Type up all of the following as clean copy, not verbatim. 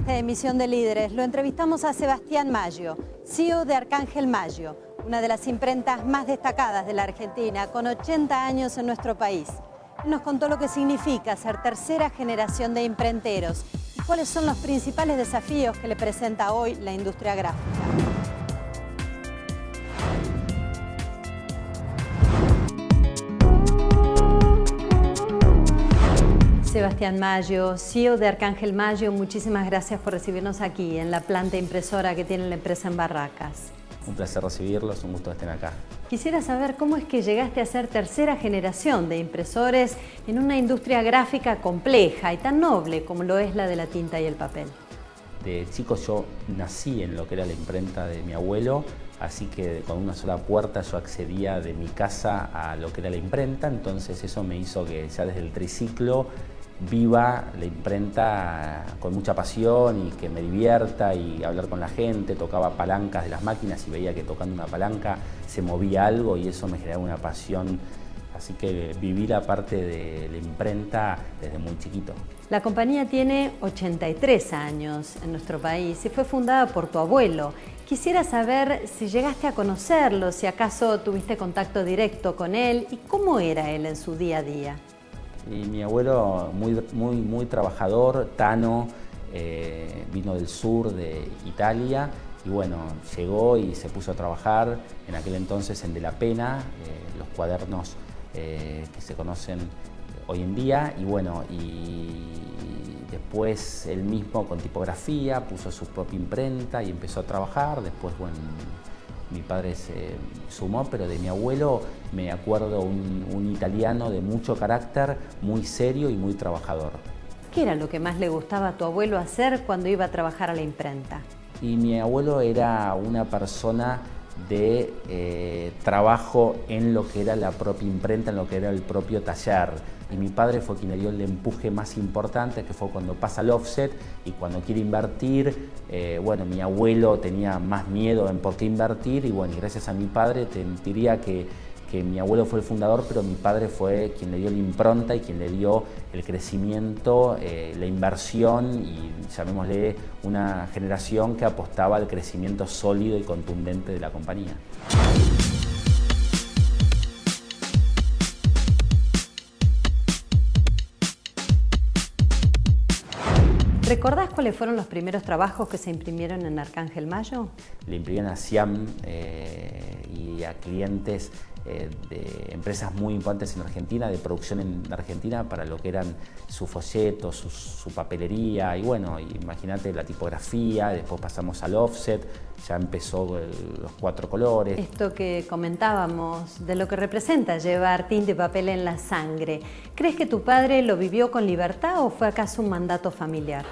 esta emisión de Líderes lo entrevistamos a Sebastián Maggio, CEO de Arcángel Maggio, una de las imprentas más destacadas de la Argentina, con 80 años en nuestro país. Él nos contó lo que significa ser tercera generación de imprenteros y cuáles son los principales desafíos que le presenta hoy la industria gráfica. Sebastián Maggio, CEO de Arcángel Maggio, muchísimas gracias por recibirnos aquí en la planta impresora que tiene la empresa en Barracas. Un placer recibirlos, un gusto que estén acá. Quisiera saber cómo es que llegaste a ser tercera generación de impresores en una industria gráfica compleja y tan noble como lo es la de la tinta y el papel. De chico yo nací en lo que era la imprenta de mi abuelo, así que con una sola puerta yo accedía de mi casa a lo que era la imprenta, entonces eso me hizo que ya desde el triciclo viva la imprenta con mucha pasión y que me divierta y hablar con la gente, tocaba palancas de las máquinas y veía que tocando una palanca se movía algo y eso me generaba una pasión, así que viví la parte de la imprenta desde muy chiquito. La compañía tiene 83 años en nuestro país y fue fundada por tu abuelo. Quisiera saber si llegaste a conocerlo, si acaso tuviste contacto directo con él y cómo era él en su día a día. Y mi abuelo muy trabajador, Tano, vino del sur de Italia y bueno, llegó y se puso a trabajar en aquel entonces en De la Pena, los cuadernos que se conocen hoy en día y bueno, y después él mismo con tipografía puso su propia imprenta y empezó a trabajar, después bueno, mi padre se sumó, pero de mi abuelo me acuerdo un italiano de mucho carácter, muy serio y muy trabajador. ¿Qué era lo que más le gustaba a tu abuelo hacer cuando iba a trabajar a la imprenta? Y mi abuelo era una persona de trabajo en lo que era la propia imprenta, en lo que era el propio taller. Y mi padre fue quien le dio el empuje más importante, que fue cuando pasa el offset y cuando quiere invertir. Bueno, mi abuelo tenía más miedo en por qué invertir y bueno, y gracias a mi padre te diría que mi abuelo fue el fundador, pero mi padre fue quien le dio la impronta y quien le dio el crecimiento, la inversión y llamémosle una generación que apostaba al crecimiento sólido y contundente de la compañía. ¿Recordás cuáles fueron los primeros trabajos que se imprimieron en Arcángel Maggio? Le imprimían a Siam y a clientes de empresas muy importantes en Argentina, de producción en Argentina, para lo que eran sus folletos, su papelería y bueno, imagínate la tipografía, después pasamos al offset, ya empezó los 4 colores. Esto que comentábamos, de lo que representa llevar tinta y papel en la sangre, ¿crees que tu padre lo vivió con libertad o fue acaso un mandato familiar?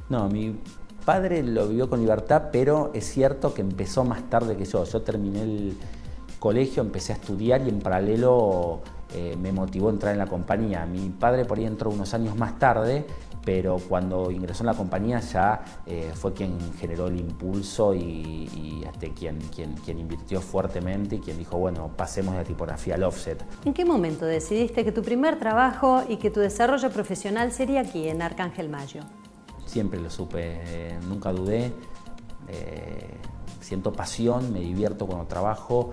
No, mi padre lo vivió con libertad, pero es cierto que empezó más tarde que yo. Yo terminé el colegio, empecé a estudiar y en paralelo me motivó a entrar en la compañía. Mi padre por ahí entró unos años más tarde, pero cuando ingresó en la compañía ya fue quien generó el impulso y quien invirtió fuertemente y quien dijo, bueno, pasemos de la tipografía al offset. ¿En qué momento decidiste que tu primer trabajo y que tu desarrollo profesional sería aquí, en Arcángel Maggio? Siempre lo supe, nunca dudé, siento pasión, me divierto cuando trabajo,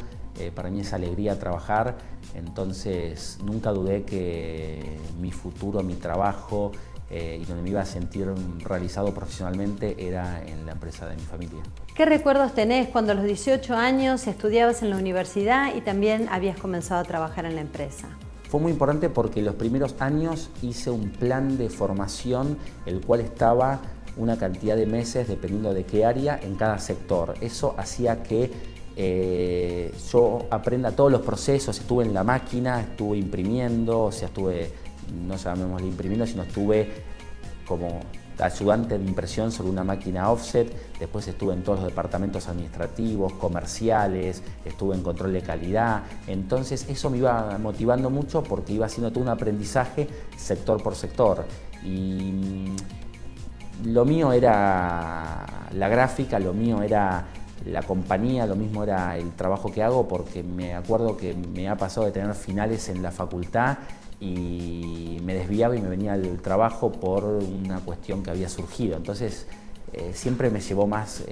para mí es alegría trabajar, entonces nunca dudé que mi futuro, mi trabajo y donde me iba a sentir realizado profesionalmente era en la empresa de mi familia. ¿Qué recuerdos tenés cuando a los 18 años estudiabas en la universidad y también habías comenzado a trabajar en la empresa? Fue muy importante porque los primeros años hice un plan de formación, el cual estaba una cantidad de meses, dependiendo de qué área, en cada sector. Eso hacía que yo aprenda todos los procesos, estuve en la máquina, estuve imprimiendo, o sea, estuve, no llamémosle imprimiendo, sino estuve como ayudante de impresión sobre una máquina offset, después estuve en todos los departamentos administrativos, comerciales, estuve en control de calidad, entonces eso me iba motivando mucho porque iba haciendo todo un aprendizaje sector por sector y lo mío era la gráfica, lo mío era la compañía, lo mismo era el trabajo que hago porque me acuerdo que me ha pasado de tener finales en la facultad y me desviaba y me venía del trabajo por una cuestión que había surgido. Entonces siempre me llevó más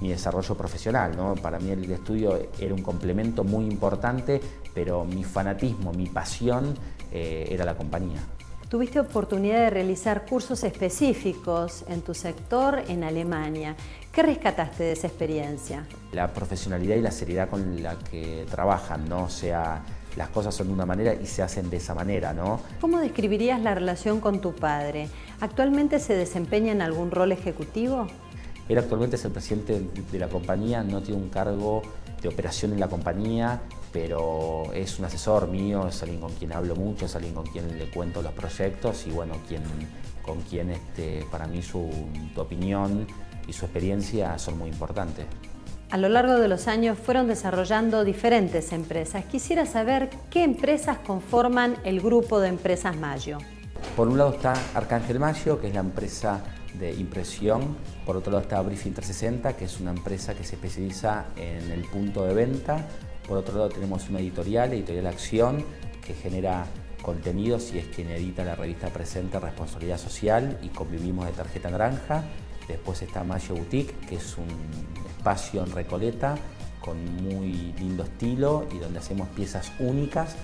mi desarrollo profesional, ¿no? Para mí el estudio era un complemento muy importante, pero mi fanatismo, mi pasión era la compañía. Tuviste oportunidad de realizar cursos específicos en tu sector en Alemania. ¿Qué rescataste de esa experiencia? La profesionalidad y la seriedad con la que trabajan, ¿no? O sea, las cosas son de una manera y se hacen de esa manera, ¿no? ¿Cómo describirías la relación con tu padre? ¿Actualmente se desempeña en algún rol ejecutivo? Él actualmente es el presidente de la compañía, no tiene un cargo de operación en la compañía, pero es un asesor mío, es alguien con quien hablo mucho, es alguien con quien le cuento los proyectos y bueno, con quien para mí su opinión y su experiencia son muy importantes. A lo largo de los años fueron desarrollando diferentes empresas. Quisiera saber qué empresas conforman el grupo de empresas Maggio. Por un lado está Arcángel Maggio, que es la empresa de impresión. Por otro lado está Briefing 360, que es una empresa que se especializa en el punto de venta. Por otro lado tenemos una editorial Acción, que genera contenidos y es quien edita la revista Presente Responsabilidad Social y Convivimos de Tarjeta Naranja. Después está Maggio Boutique, que es un espacio en Recoleta con muy lindo estilo y donde hacemos piezas únicas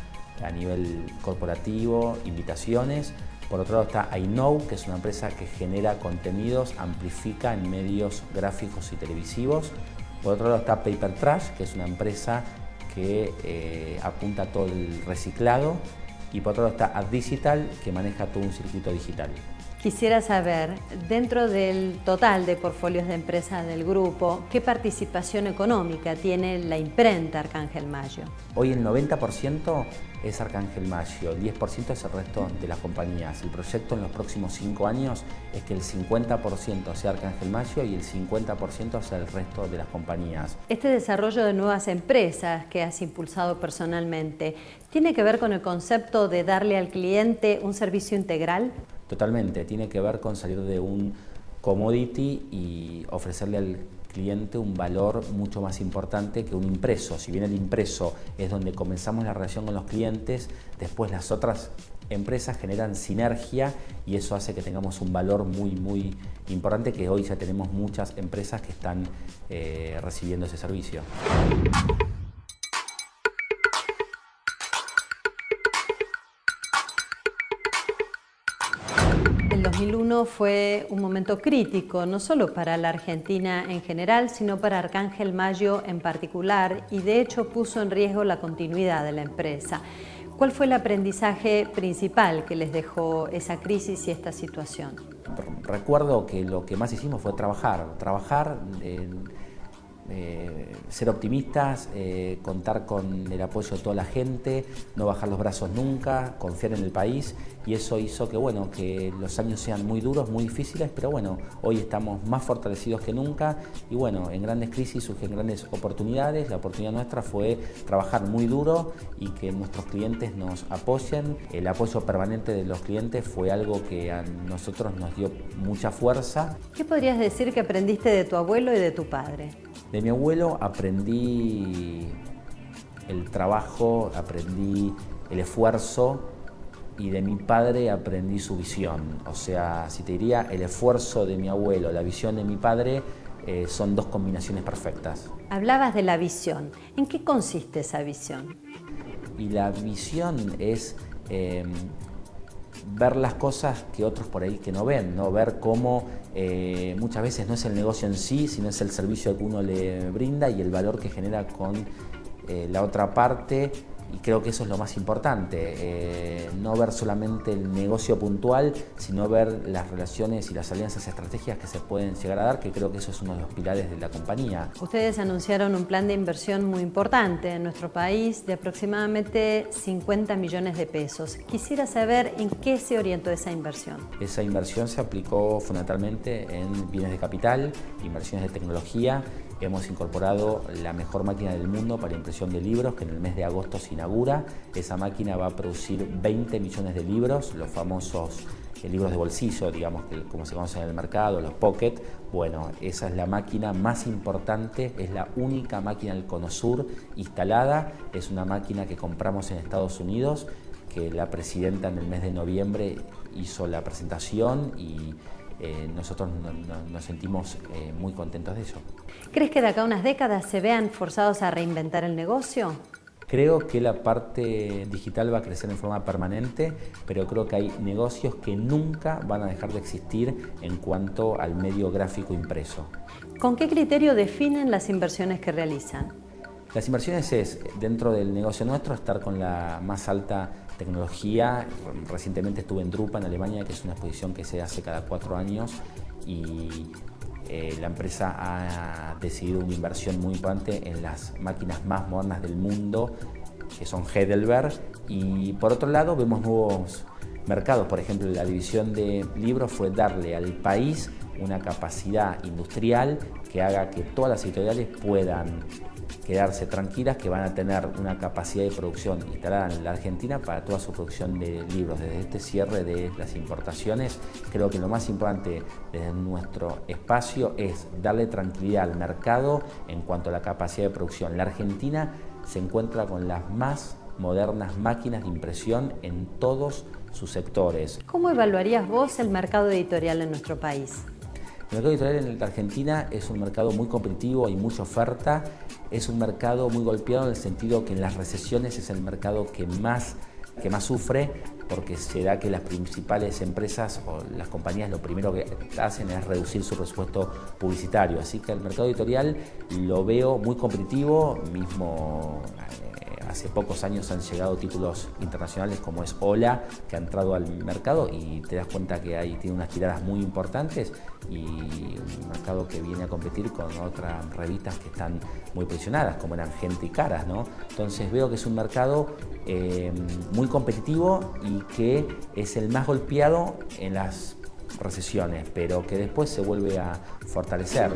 a nivel corporativo, invitaciones. Por otro lado está iKnow, que es una empresa que genera contenidos, amplifica en medios gráficos y televisivos. Por otro lado está Paper Trash, que es una empresa que apunta a todo el reciclado. Y por otro lado está AdDigital, que maneja todo un circuito digital. Quisiera saber, dentro del total de portfolios de empresas del grupo, ¿qué participación económica tiene la imprenta Arcángel Maggio? Hoy el 90% es Arcángel Maggio, el 10% es el resto de las compañías. El proyecto en los próximos 5 años es que el 50% sea Arcángel Maggio y el 50% sea el resto de las compañías. Este desarrollo de nuevas empresas que has impulsado personalmente, ¿tiene que ver con el concepto de darle al cliente un servicio integral? Totalmente, tiene que ver con salir de un commodity y ofrecerle al cliente un valor mucho más importante que un impreso. Si bien el impreso es donde comenzamos la relación con los clientes, después las otras empresas generan sinergia y eso hace que tengamos un valor muy importante, que hoy ya tenemos muchas empresas que están recibiendo ese servicio. El 2001 fue un momento crítico, no solo para la Argentina en general, sino para Arcángel Maggio en particular, y de hecho puso en riesgo la continuidad de la empresa. ¿Cuál fue el aprendizaje principal que les dejó esa crisis y esta situación? Recuerdo que lo que más hicimos fue trabajar, ser optimistas, contar con el apoyo de toda la gente, no bajar los brazos nunca, confiar en el país, y eso hizo que, bueno, que los años sean muy duros, muy difíciles, pero bueno, hoy estamos más fortalecidos que nunca y bueno, en grandes crisis surgen grandes oportunidades. La oportunidad nuestra fue trabajar muy duro y que nuestros clientes nos apoyen. El apoyo permanente de los clientes fue algo que a nosotros nos dio mucha fuerza. ¿Qué podrías decir que aprendiste de tu abuelo y de tu padre? De mi abuelo aprendí el trabajo, aprendí el esfuerzo, y de mi padre aprendí su visión. O sea, si te diría el esfuerzo de mi abuelo, la visión de mi padre, son dos combinaciones perfectas. Hablabas de la visión. ¿En qué consiste esa visión? Y la visión es ver las cosas que otros por ahí que no ven, ¿no? Ver cómo muchas veces no es el negocio en sí, sino es el servicio que uno le brinda y el valor que genera con la otra parte. Y creo que eso es lo más importante, no ver solamente el negocio puntual, sino ver las relaciones y las alianzas estratégicas que se pueden llegar a dar, que creo que eso es uno de los pilares de la compañía. Ustedes anunciaron un plan de inversión muy importante en nuestro país de aproximadamente 50 millones de pesos. Quisiera saber en qué se orientó esa inversión. Esa inversión se aplicó fundamentalmente en bienes de capital, inversiones de tecnología. Hemos incorporado la mejor máquina del mundo para impresión de libros, que en el mes de agosto se inaugura. Esa máquina va a producir 20 millones de libros, los famosos libros de bolsillo, digamos, como se conocen en el mercado, los pocket. Bueno, esa es la máquina más importante, es la única máquina del Cono Sur instalada. Es una máquina que compramos en Estados Unidos, que la presidenta en el mes de noviembre hizo la presentación y nosotros nos sentimos muy contentos de eso. ¿Crees que de acá a unas décadas se vean forzados a reinventar el negocio? Creo que la parte digital va a crecer en forma permanente, pero creo que hay negocios que nunca van a dejar de existir en cuanto al medio gráfico impreso. ¿Con qué criterio definen las inversiones que realizan? Las inversiones es, dentro del negocio nuestro, estar con la más alta tecnología. Recientemente estuve en Drupa, en Alemania, que es una exposición que se hace cada 4 años y la empresa ha decidido una inversión muy importante en las máquinas más modernas del mundo, que son Heidelberg, y por otro lado vemos nuevos mercados. Por ejemplo, la división de libros fue darle al país una capacidad industrial que haga que todas las editoriales puedan quedarse tranquilas, que van a tener una capacidad de producción instalada en la Argentina para toda su producción de libros. Desde este cierre de las importaciones, creo que lo más importante desde nuestro espacio es darle tranquilidad al mercado en cuanto a la capacidad de producción. La Argentina se encuentra con las más modernas máquinas de impresión en todos sus sectores. ¿Cómo evaluarías vos el mercado editorial en nuestro país? El mercado editorial en la Argentina es un mercado muy competitivo, hay mucha oferta, es un mercado muy golpeado en el sentido que en las recesiones es el mercado que más sufre, porque se da que las principales empresas o las compañías lo primero que hacen es reducir su presupuesto publicitario. Así que el mercado editorial lo veo muy competitivo, mismo hace pocos años han llegado títulos internacionales como es Hola, que ha entrado al mercado y te das cuenta que tiene unas tiradas muy importantes y un mercado que viene a competir con otras revistas que están muy presionadas, como eran Gente y Caras, ¿no? Entonces veo que es un mercado muy competitivo y que es el más golpeado en las recesiones, pero que después se vuelve a fortalecer.